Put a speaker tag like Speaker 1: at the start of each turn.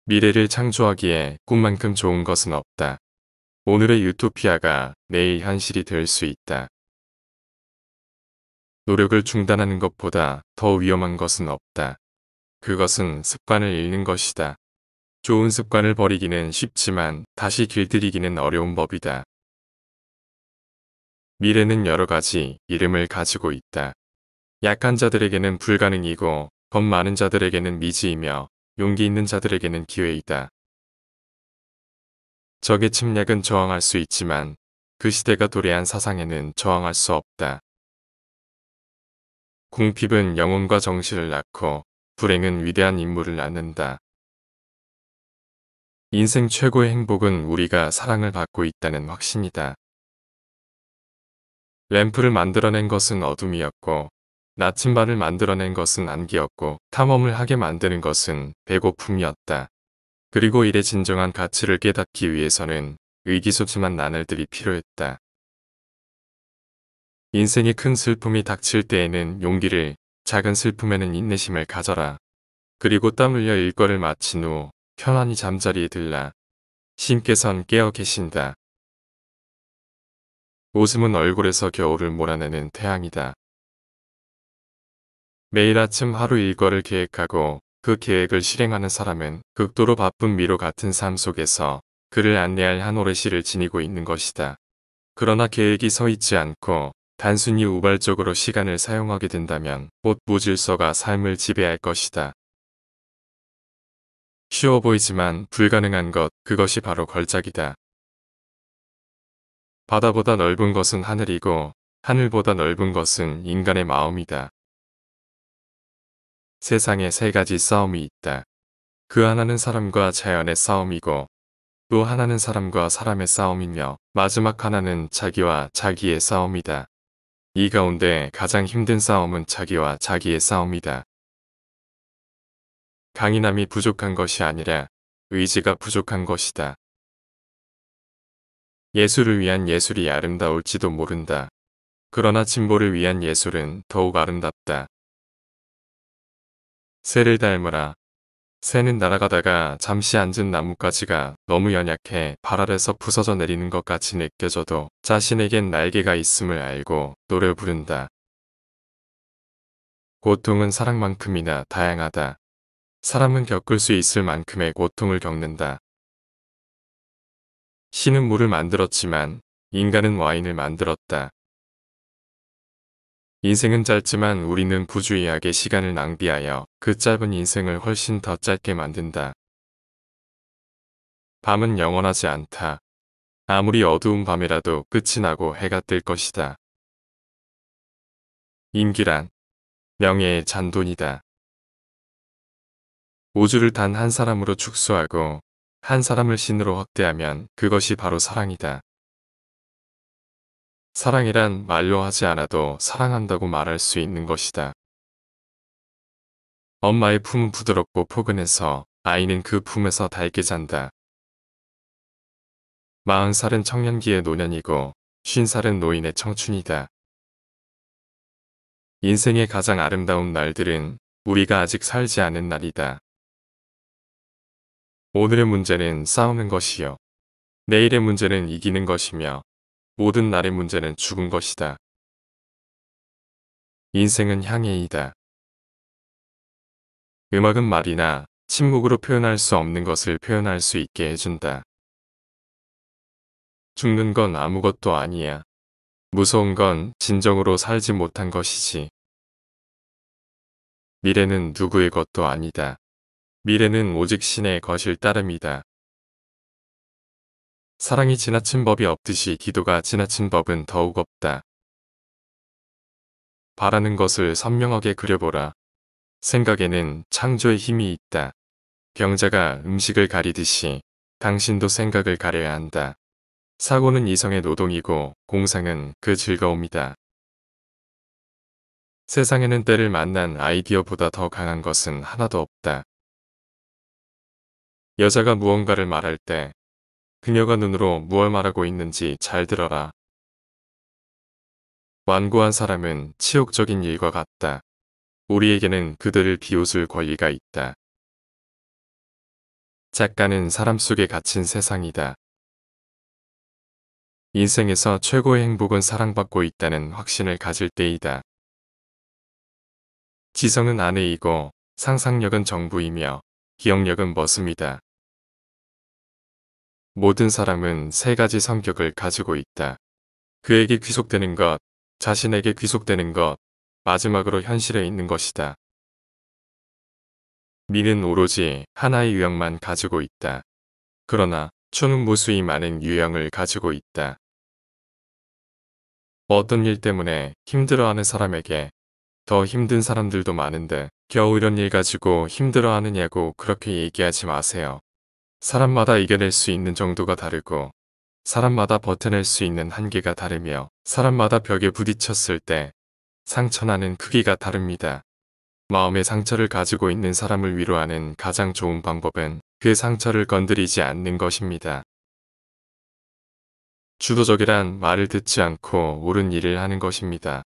Speaker 1: 미래를 창조하기에 꿈만큼 좋은 것은 없다. 오늘의 유토피아가 내일 현실이 될 수 있다. 노력을 중단하는 것보다 더 위험한 것은 없다. 그것은 습관을 잃는 것이다. 좋은 습관을 버리기는 쉽지만 다시 길들이기는 어려운 법이다. 미래는 여러 가지 이름을 가지고 있다. 약한 자들에게는 불가능이고 겁 많은 자들에게는 미지이며 용기 있는 자들에게는 기회이다. 적의 침략은 저항할 수 있지만 그 시대가 도래한 사상에는 저항할 수 없다. 궁핍은 영혼과 정신을 낳고 불행은 위대한 인물을 낳는다. 인생 최고의 행복은 우리가 사랑을 받고 있다는 확신이다. 램프를 만들어낸 것은 어둠이었고 나침반을 만들어낸 것은 안개였고 탐험을 하게 만드는 것은 배고픔이었다. 그리고 일의 진정한 가치를 깨닫기 위해서는 의기소침한 나날들이 필요했다. 인생의 큰 슬픔이 닥칠 때에는 용기를, 작은 슬픔에는 인내심을 가져라. 그리고 땀 흘려 일과를 마친 후 편안히 잠자리에 들라. 신께선 깨어 계신다. 웃음은 얼굴에서 겨울을 몰아내는 태양이다. 매일 아침 하루 일과를 계획하고 그 계획을 실행하는 사람은 극도로 바쁜 미로 같은 삶 속에서 그를 안내할 한 오롯이를 지니고 있는 것이다. 그러나 계획이 서 있지 않고 단순히 우발적으로 시간을 사용하게 된다면 곧 무질서가 삶을 지배할 것이다. 쉬워 보이지만 불가능한 것, 그것이 바로 걸작이다. 바다보다 넓은 것은 하늘이고 하늘보다 넓은 것은 인간의 마음이다. 세상에 세 가지 싸움이 있다. 그 하나는 사람과 자연의 싸움이고 또 하나는 사람과 사람의 싸움이며 마지막 하나는 자기와 자기의 싸움이다. 이 가운데 가장 힘든 싸움은 자기와 자기의 싸움이다. 강인함이 부족한 것이 아니라 의지가 부족한 것이다. 예술을 위한 예술이 아름다울지도 모른다. 그러나 진보를 위한 예술은 더욱 아름답다. 새를 닮으라. 새는 날아가다가 잠시 앉은 나뭇가지가 너무 연약해 발 아래서 부서져 내리는 것 같이 느껴져도 자신에겐 날개가 있음을 알고 노래 부른다. 고통은 사랑만큼이나 다양하다. 사람은 겪을 수 있을 만큼의 고통을 겪는다. 신은 물을 만들었지만 인간은 와인을 만들었다. 인생은 짧지만 우리는 부주의하게 시간을 낭비하여 그 짧은 인생을 훨씬 더 짧게 만든다. 밤은 영원하지 않다. 아무리 어두운 밤이라도 끝이 나고 해가 뜰 것이다. 임기란 명예의 잔돈이다. 우주를 단 한 사람으로 축소하고 한 사람을 신으로 확대하면 그것이 바로 사랑이다. 사랑이란 말로 하지 않아도 사랑한다고 말할 수 있는 것이다. 엄마의 품은 부드럽고 포근해서 아이는 그 품에서 달게 잔다. 40살은 청년기의 노년이고 50살은 노인의 청춘이다. 인생의 가장 아름다운 날들은 우리가 아직 살지 않은 날이다. 오늘의 문제는 싸우는 것이요. 내일의 문제는 이기는 것이며 모든 날의 문제는 죽은 것이다. 인생은 향해이다. 음악은 말이나 침묵으로 표현할 수 없는 것을 표현할 수 있게 해준다. 죽는 건 아무것도 아니야. 무서운 건 진정으로 살지 못한 것이지. 미래는 누구의 것도 아니다. 미래는 오직 신의 것일 따름이다. 사랑이 지나친 법이 없듯이 기도가 지나친 법은 더욱 없다. 바라는 것을 선명하게 그려보라. 생각에는 창조의 힘이 있다. 병자가 음식을 가리듯이 당신도 생각을 가려야 한다. 사고는 이성의 노동이고 공상은 그 즐거움이다. 세상에는 때를 만난 아이디어보다 더 강한 것은 하나도 없다. 여자가 무언가를 말할 때 그녀가 눈으로 무얼 말하고 있는지 잘 들어라. 완고한 사람은 치욕적인 일과 같다. 우리에게는 그들을 비웃을 권리가 있다. 작가는 사람 속에 갇힌 세상이다. 인생에서 최고의 행복은 사랑받고 있다는 확신을 가질 때이다. 지성은 아내이고 상상력은 정부이며 기억력은 머슴이다. 모든 사람은 세 가지 성격을 가지고 있다. 그에게 귀속되는 것, 자신에게 귀속되는 것, 마지막으로 현실에 있는 것이다. 미는 오로지 하나의 유형만 가지고 있다. 그러나 춘은 무수히 많은 유형을 가지고 있다. 어떤 일 때문에 힘들어하는 사람에게 더 힘든 사람들도 많은데 겨우 이런 일 가지고 힘들어하느냐고 그렇게 얘기하지 마세요. 사람마다 이겨낼 수 있는 정도가 다르고 사람마다 버텨낼 수 있는 한계가 다르며 사람마다 벽에 부딪혔을 때 상처나는 크기가 다릅니다. 마음의 상처를 가지고 있는 사람을 위로하는 가장 좋은 방법은 그 상처를 건드리지 않는 것입니다. 주도적이란 말을 듣지 않고 옳은 일을 하는 것입니다.